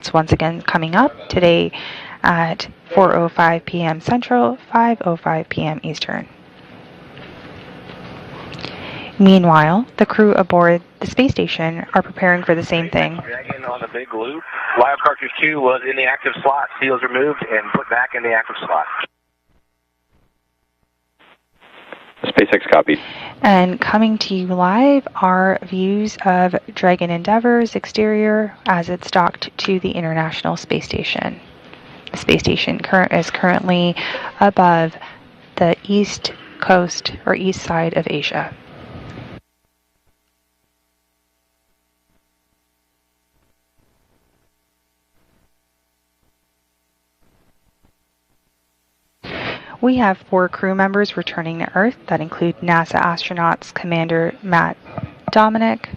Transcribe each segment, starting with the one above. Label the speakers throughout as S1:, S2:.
S1: It's once again coming up today at 4:05 p.m. Central, 5:05 p.m. Eastern. Meanwhile, the crew aboard the space station are preparing for the same thing.
S2: Dragon on the big loop. Wild cartridge 2 was in the active slot. Seals removed and put back in the active slot.
S3: SpaceX copied.
S1: And coming to you live are views of Dragon Endeavour's exterior as it's docked to the International Space Station. The space station is currently above the east coast or east side of Asia. We have 4 crew members returning to Earth that include NASA astronauts Commander Matt Dominic,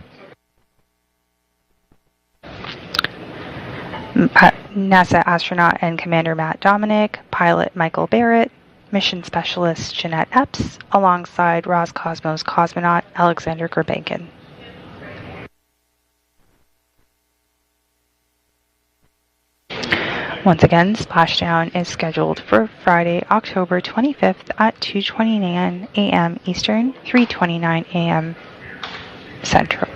S1: NASA astronaut and Commander Matt Dominic, pilot Michael Barrett, mission specialist Jeanette Epps, alongside Roscosmos cosmonaut Alexander Gurbankin. Once again, splashdown is scheduled for Friday, October 25th at 2:29 a.m. Eastern, 3:29 a.m. Central.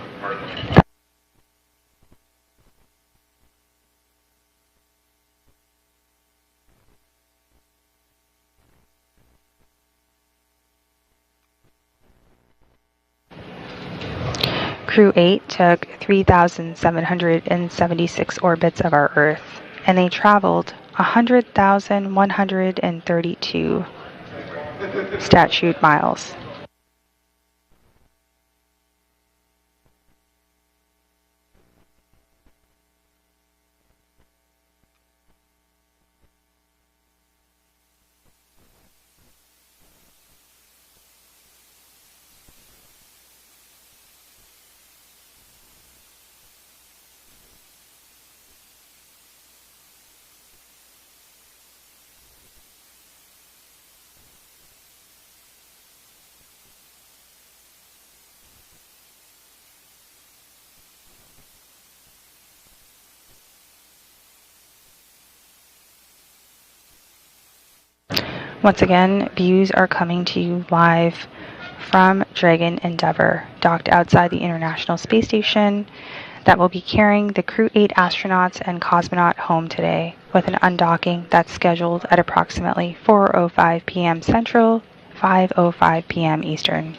S1: Crew-8 took 3,776 orbits of our Earth, and they traveled 100,132 statute miles. Once again, views are coming to you live from Dragon Endeavour, docked outside the International Space Station, that will be carrying the Crew-8 astronauts and cosmonaut home today, with an undocking that's scheduled at approximately 4:05 p.m. Central, 5:05 p.m. Eastern.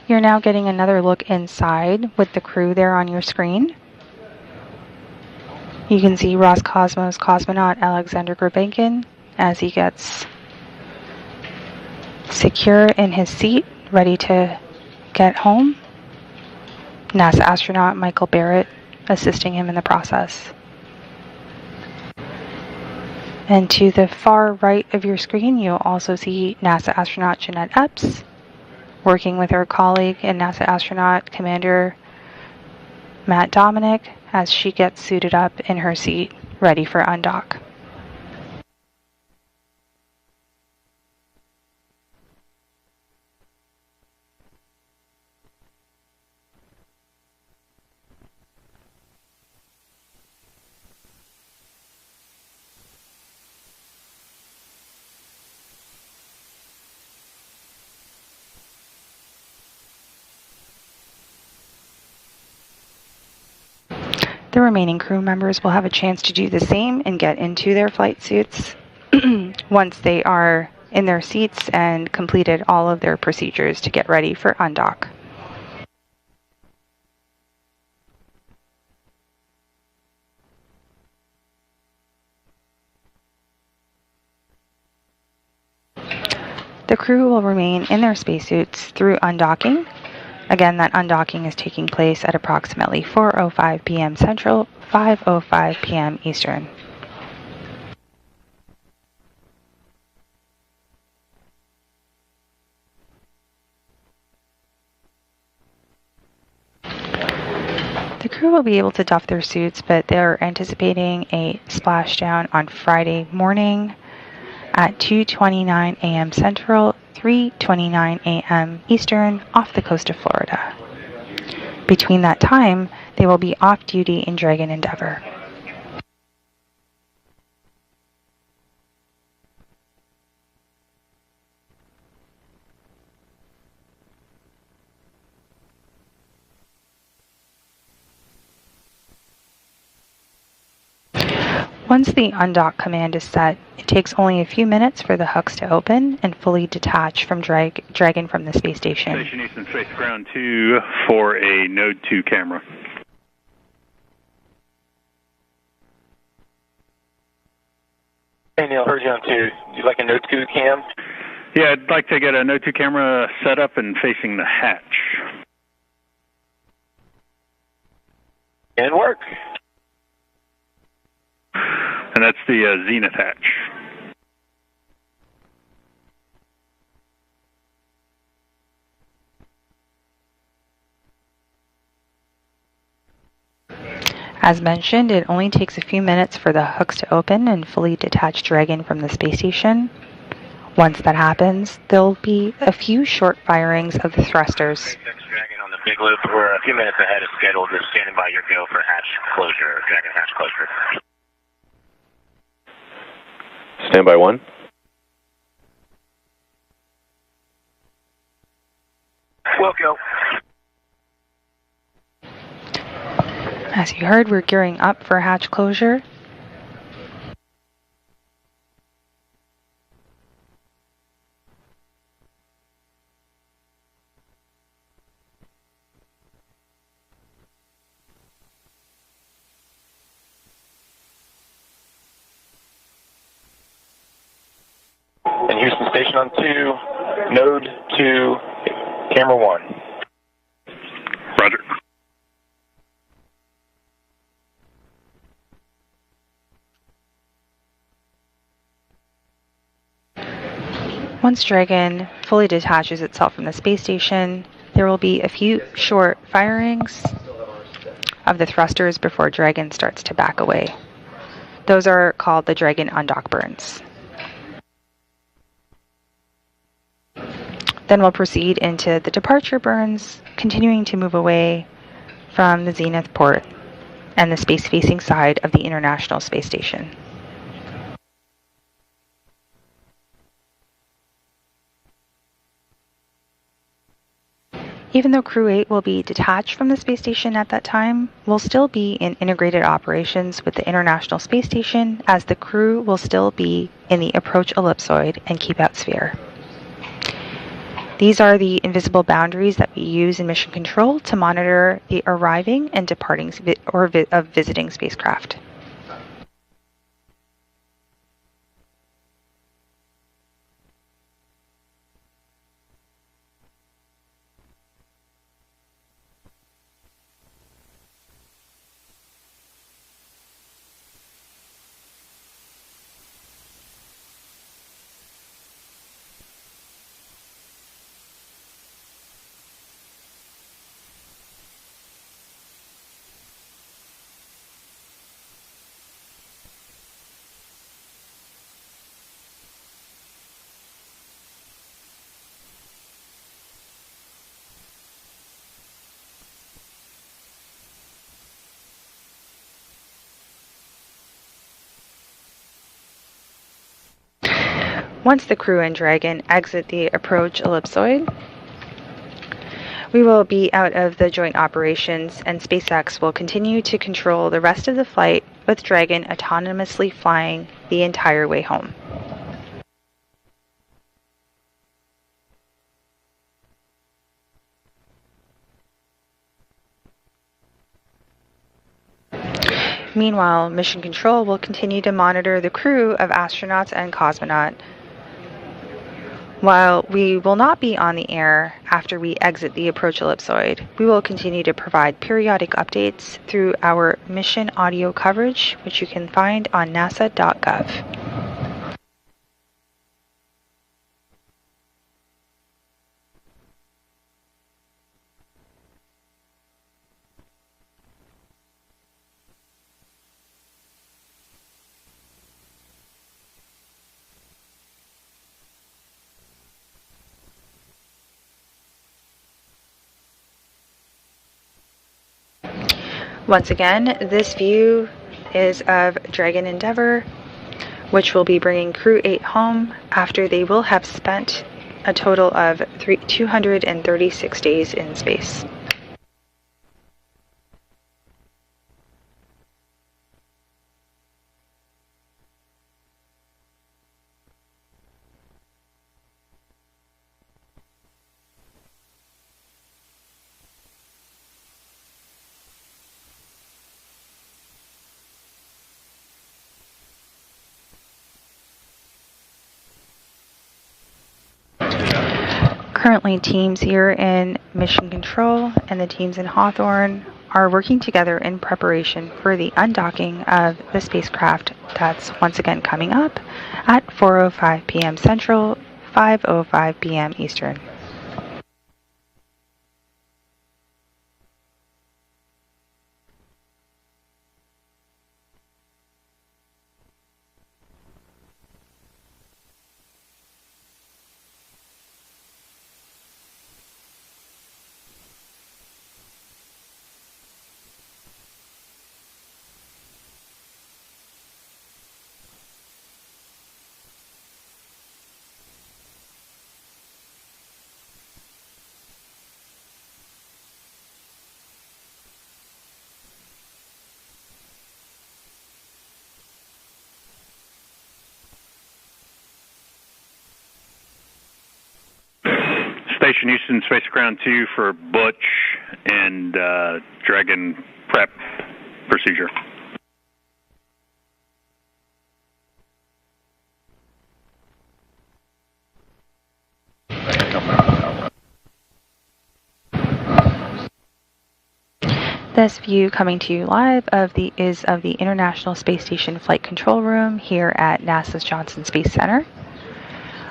S1: You're now getting another look inside with the crew there on your screen. You can see Roscosmos cosmonaut Alexander Gurbankin as he gets secure in his seat, ready to get home. NASA astronaut Michael Barrett assisting him in the process. And to the far right of your screen, you'll also see NASA astronaut Jeanette Epps working with her colleague and NASA astronaut Commander Matt Dominic as she gets suited up in her seat, ready for undock. The remaining crew members will have a chance to do the same and get into their flight suits once they are in their seats and completed all of their procedures to get ready for undock. The crew will remain in their spacesuits through undocking. Again, that undocking is taking place at approximately 4:05 p.m. Central, 5:05 p.m. Eastern. The crew will be able to doff their suits, but they're anticipating a splashdown on Friday morning at 2:29 a.m. Central, 3:29 a.m. Eastern off the coast of Florida. Between that time, they will be off duty in Dragon Endeavour. Once the undock command is set, it takes only a few minutes for the hooks to open and fully detach from Dragon from the space station.
S4: Station Eastern Space Ground 2 for a Node 2 camera.
S2: Hey Neil, heard you on 2. You like a Node 2 cam?
S4: Yeah, I'd like to get a Node 2 camera set up and facing the hatch.
S2: And work.
S4: And that's the Zenith hatch.
S1: As mentioned, it only takes a few minutes for the hooks to open and fully detach Dragon from the space station. Once that happens, there'll be a few short firings of the thrusters.
S2: SpaceX Dragon on the big loop. We're a few minutes ahead of schedule. Just standing by your go for hatch closure, Dragon hatch closure.
S3: Standby 1.
S2: We'll go.
S1: As you heard, we're gearing up for hatch closure.
S2: And Houston Station on 2, Node 2, camera 1.
S4: Roger.
S1: Once Dragon fully detaches itself from the space station, there will be a few short firings of the thrusters before Dragon starts to back away. Those are called the Dragon undock burns. Then we'll proceed into the departure burns, continuing to move away from the Zenith port and the space-facing side of the International Space Station. Even though Crew-8 will be detached from the space station at that time, we'll still be in integrated operations with the International Space Station, as the crew will still be in the approach ellipsoid and keep out sphere. These are the invisible boundaries that we use in mission control to monitor the arriving and departing of visiting spacecraft. Once the crew and Dragon exit the approach ellipsoid, we will be out of the joint operations, and SpaceX will continue to control the rest of the flight, with Dragon autonomously flying the entire way home. Meanwhile, Mission Control will continue to monitor the crew of astronauts and cosmonaut While we will not be on the air after we exit the approach ellipsoid, we will continue to provide periodic updates through our mission audio coverage, which you can find on nasa.gov. Once again, this view is of Dragon Endeavour, which will be bringing Crew-8 home after they will have spent a total of 236 days in space. Currently, teams here in Mission Control and the teams in Hawthorne are working together in preparation for the undocking of the spacecraft that's once again coming up at 4:05 p.m. Central, 5:05 p.m. Eastern.
S4: Station Houston, Space Ground 2 for Butch and Dragon prep procedure.
S1: This view coming to you live is of the International Space Station Flight Control Room here at NASA's Johnson Space Center.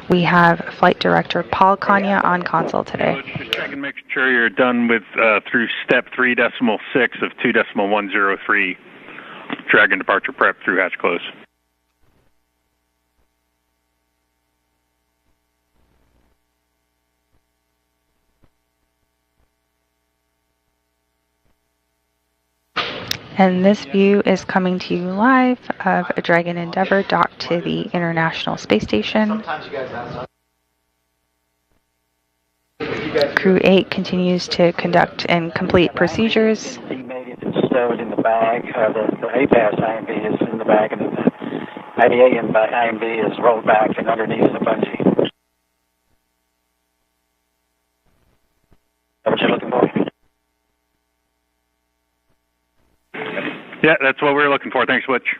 S1: We have Flight Director Paul Kanya on console today.
S4: Just check and make sure you're done with through step 3.6 of 2.103 Dragon departure prep through hatch close.
S1: And this view is coming to you live of a Dragon Endeavour docked to the International Space Station. Crew-8 continues to conduct and complete procedures.
S5: He made it stowed in the bag. The APAS IMB is in the bag, and the IDA IMB is rolled back and underneath the bungee. What you looking for?
S4: Yeah, that's what we're looking for. Thanks, Butch.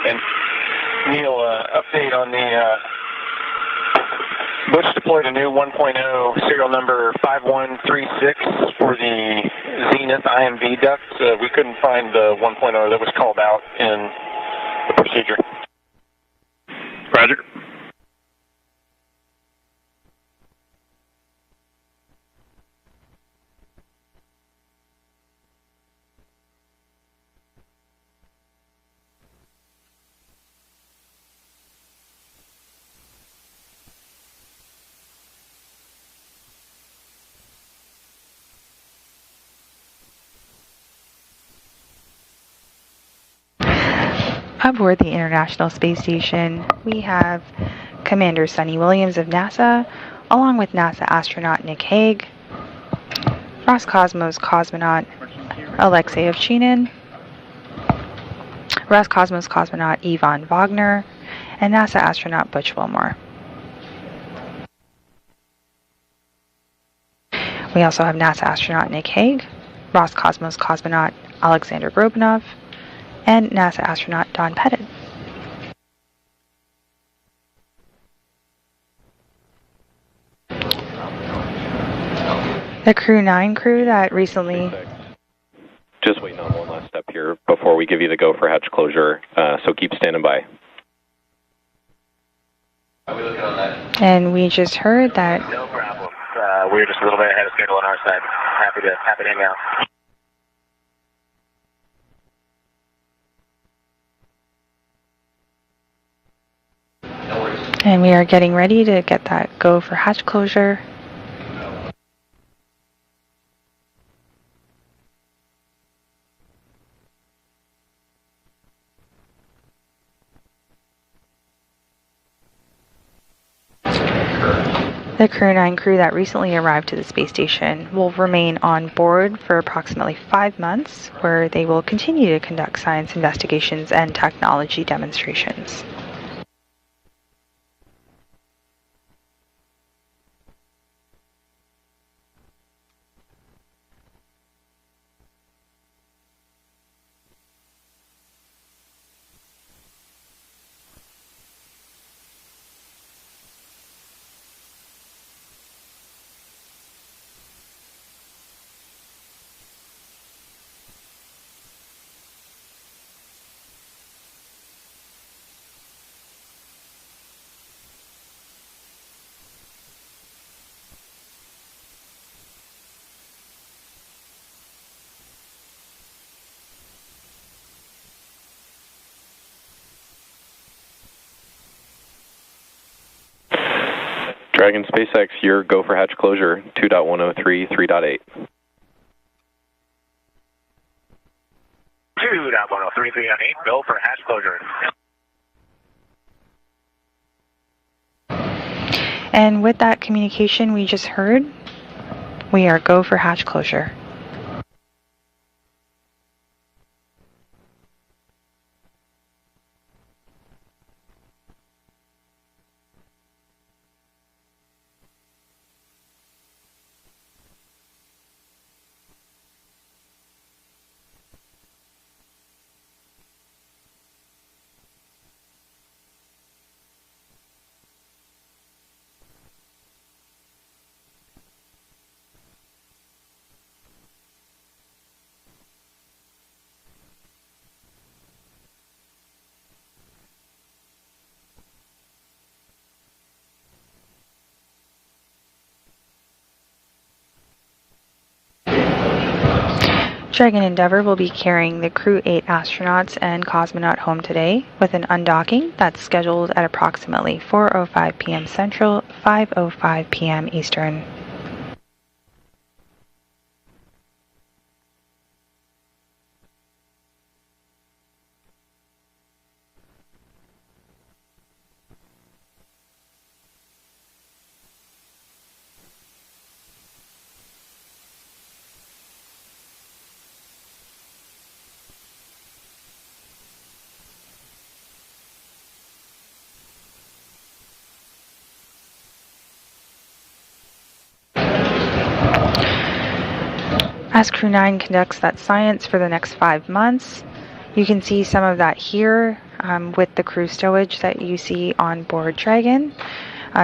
S2: And Neil, update on the Butch deployed a new 1.0 serial number 5136 for the Zenith IMV duct. We couldn't find the 1.0 that was called out in the procedure.
S4: Roger.
S1: Aboard the International Space Station, we have Commander Sunny Williams of NASA, along with NASA astronaut Nick Hague, Roscosmos cosmonaut Alexei Ovchinin, Roscosmos cosmonaut Yvonne Wagner, and NASA astronaut Butch Wilmore. We also have NASA astronaut Nick Hague, Roscosmos cosmonaut Alexander Grobunov, and NASA astronaut Don Pettit. The Crew-9 crew that recently...
S3: Just waiting on one last step here before we give you the go for hatch closure, so keep standing by.
S2: Are we looking on that?
S1: And we just heard that...
S2: No problem. We're just a little bit ahead of schedule on our side. Happy to hang out.
S1: And we are getting ready to get that go for hatch closure. The Crew-9 crew that recently arrived to the space station will remain on board for approximately 5 months, where they will continue to conduct science investigations and technology demonstrations.
S3: Dragon SpaceX, your go for hatch closure, 2.103, 3.8.
S2: 2.103, 3.8, go for hatch closure.
S1: And with that communication we just heard, we are go for hatch closure. Dragon Endeavour will be carrying the Crew-8 astronauts and cosmonaut home today with an undocking that's scheduled at approximately 4:05 p.m. Central, 5:05 p.m. Eastern. As Crew-9 conducts that science for the next 5 months, you can see some of that here with the crew stowage that you see on board Dragon.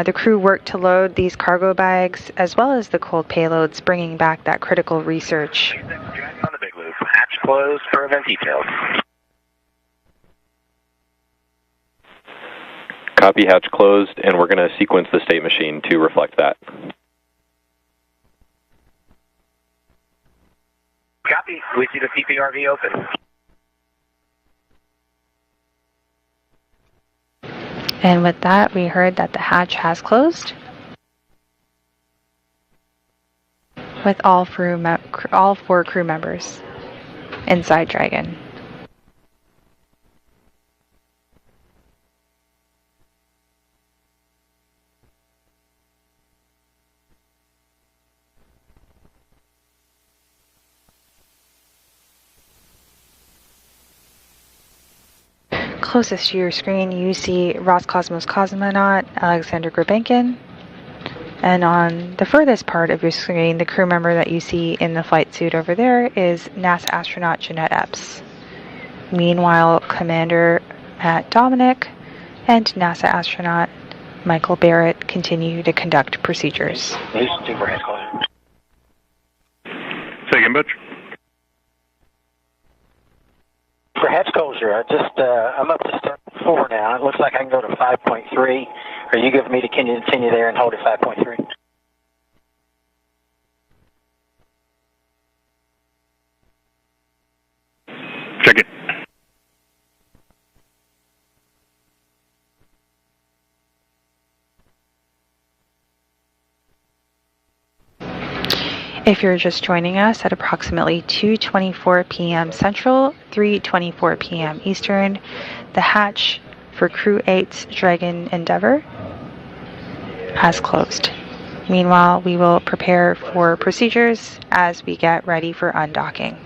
S1: The crew worked to load these cargo bags as well as the cold payloads, bringing back that critical research.
S2: On the big loop, hatch closed for event details.
S3: Copy, hatch closed, and we're going to sequence the state machine to reflect that.
S2: Copy. We see the CPRV open.
S1: And with that, we heard that the hatch has closed, with all 4 crew members inside Dragon. closest to your screen, you see Roscosmos cosmonaut Alexander Gurbankin. And on the furthest part of your screen, the crew member that you see in the flight suit over there is NASA astronaut Jeanette Epps. Meanwhile, Commander Matt Dominic and NASA astronaut Michael Barrett continue to conduct procedures.
S5: Say
S4: again, Butch.
S5: For hatch closure, I'm up to step 4 now. It looks like I can go to 5.3. Are you giving me to continue there and hold at 5.3?
S4: Check it.
S1: If you're just joining us at approximately 2:24 p.m. Central, 3:24 p.m. Eastern, the hatch for Crew-8's Dragon Endeavour has closed. Meanwhile, we will prepare for procedures as we get ready for undocking.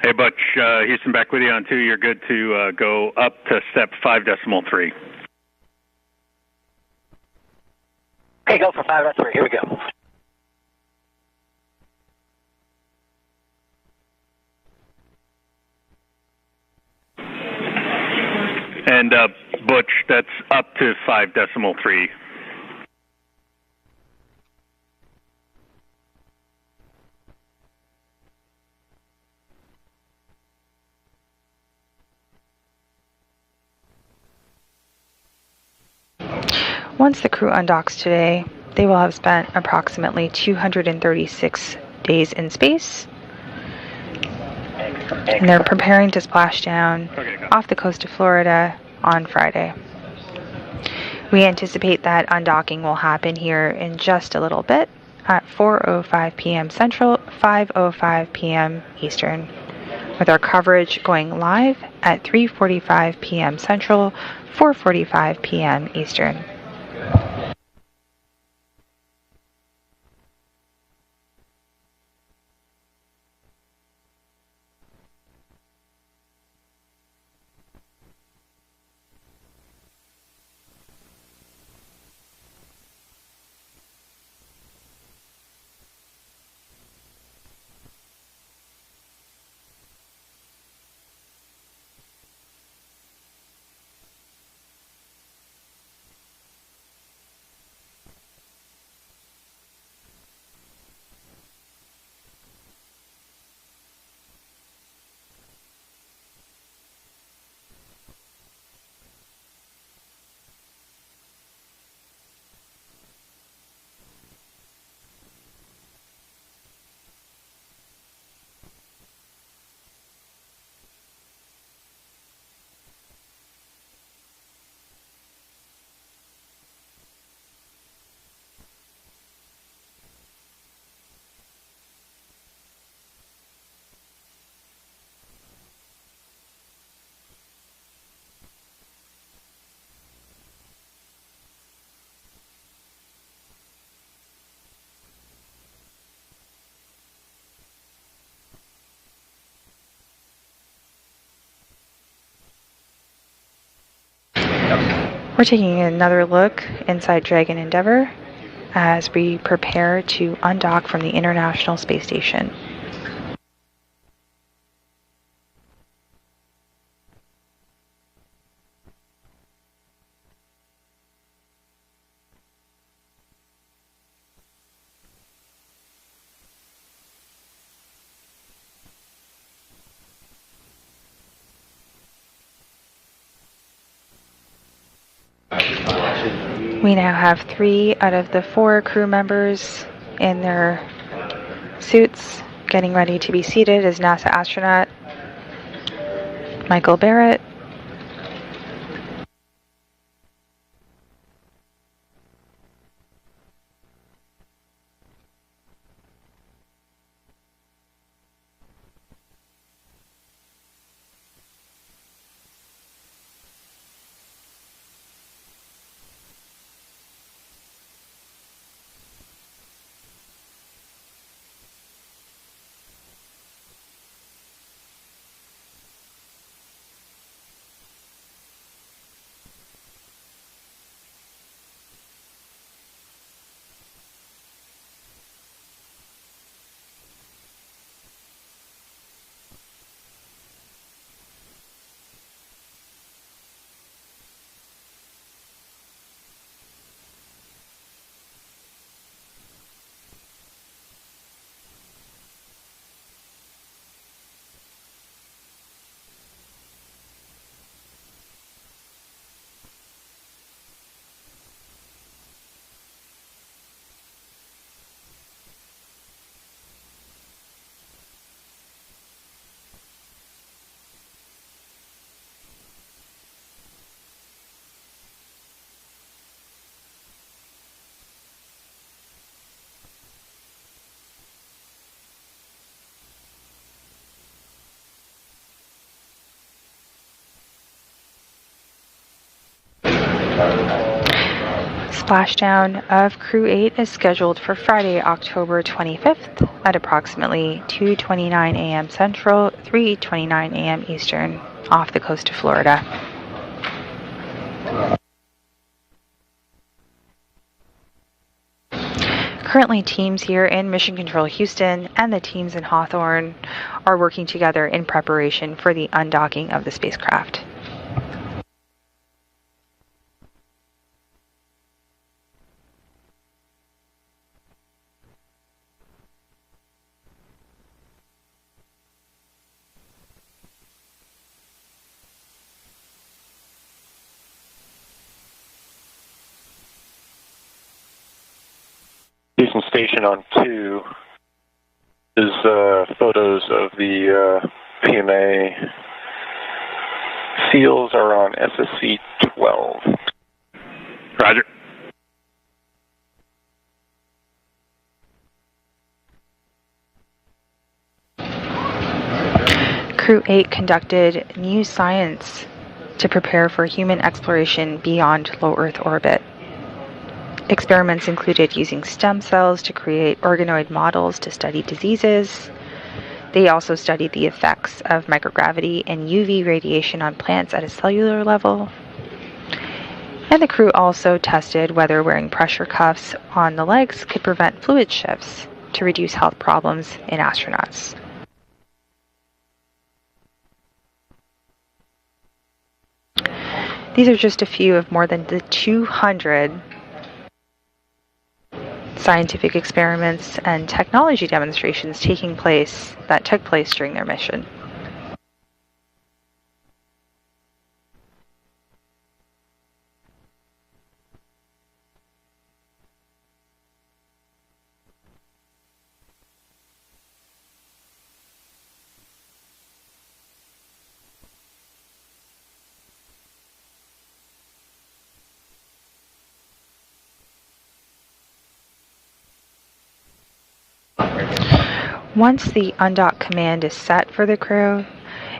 S4: Hey, Butch, Houston back with you on 2. You're good to go up to step 5.3.
S5: Okay, go for 5.3. Here we go.
S4: And Butch, that's up to 5.3.
S1: Once the crew undocks today, they will have spent approximately 236 days in space, and they're preparing to splash down off the coast of Florida on Friday. We anticipate that undocking will happen here in just a little bit at 4:05 p.m. Central, 5:05 p.m. Eastern, with our coverage going live at 3:45 p.m. Central, 4:45 p.m. Eastern. We're taking another look inside Dragon Endeavour as we prepare to undock from the International Space Station. We now have 3 out of the 4 crew members in their suits getting ready to be seated as NASA astronaut Michael Barrett. Splashdown of Crew-8 is scheduled for Friday, October 25th at approximately 2:29 a.m. Central, 3:29 a.m. Eastern, off the coast of Florida. Currently, teams here in Mission Control Houston and the teams in Hawthorne are working together in preparation for the undocking of the spacecraft.
S2: Houston Station on 2 is photos of the PMA. Seals are on SSC 12.
S4: Roger.
S1: Crew-8 conducted new science to prepare for human exploration beyond low Earth orbit. Experiments included using stem cells to create organoid models to study diseases. They also studied the effects of microgravity and UV radiation on plants at a cellular level. And the crew also tested whether wearing pressure cuffs on the legs could prevent fluid shifts to reduce health problems in astronauts. These are just a few of more than the 200 scientific experiments and technology demonstrations that took place during their mission. Once the undock command is set for the crew,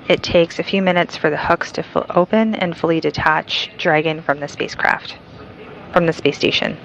S1: it takes a few minutes for the hooks to open and fully detach Dragon from the spacecraft, from the space station.